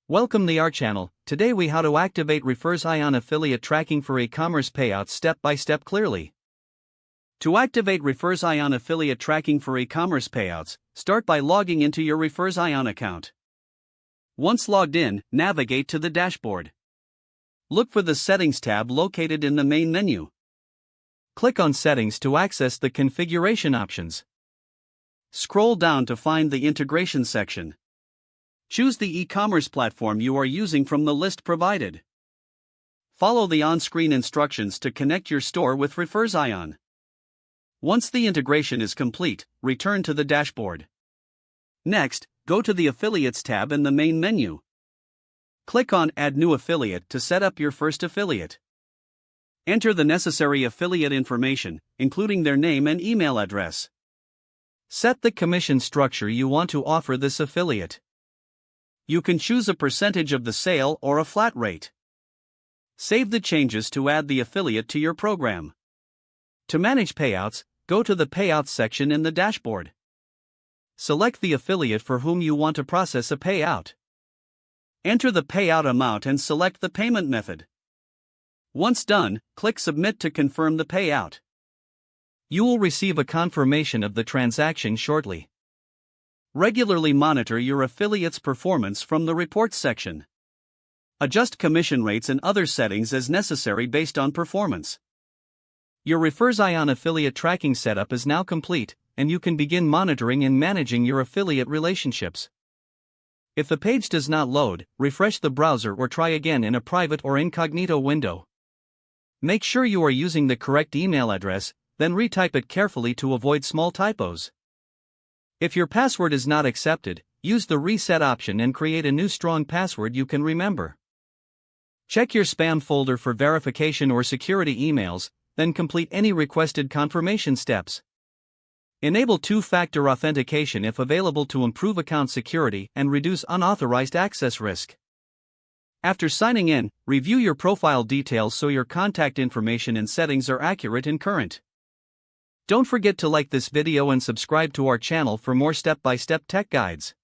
Welcome to our channel. Today we how to activate Refersion affiliate tracking for e-commerce payouts step by step clearly. To activate Refersion affiliate tracking for e-commerce payouts, start by logging into your Refersion account. Once logged in, navigate to the dashboard. Look for the Settings tab located in the main menu. Click on Settings to access the configuration options. Scroll down to find the Integration section. Choose the e-commerce platform you are using from the list provided. Follow the on-screen instructions to connect your store with Refersion. Once the integration is complete, return to the dashboard. Next, go to the Affiliates tab in the main menu. Click on Add New Affiliate to set up your first affiliate. Enter the necessary affiliate information, including their name and email address. Set the commission structure you want to offer this affiliate. You can choose a percentage of the sale or a flat rate. Save the changes to add the affiliate to your program. To manage payouts, go to the Payouts section in the dashboard. Select the affiliate for whom you want to process a payout. Enter the payout amount and select the payment method. Once done, click Submit to confirm the payout. You will receive a confirmation of the transaction shortly. Regularly monitor your affiliate's performance from the Reports section. Adjust commission rates and other settings as necessary based on performance. Your Refersion affiliate tracking setup is now complete, and you can begin monitoring and managing your affiliate relationships. If the page does not load, refresh the browser or try again in a private or incognito window. Make sure you are using the correct email address, then retype it carefully to avoid small typos. If your password is not accepted, use the reset option and create a new strong password you can remember. Check your spam folder for verification or security emails, then complete any requested confirmation steps. Enable two-factor authentication if available to improve account security and reduce unauthorized access risk. After signing in, review your profile details so your contact information and settings are accurate and current. Don't forget to like this video and subscribe to our channel for more step-by-step tech guides.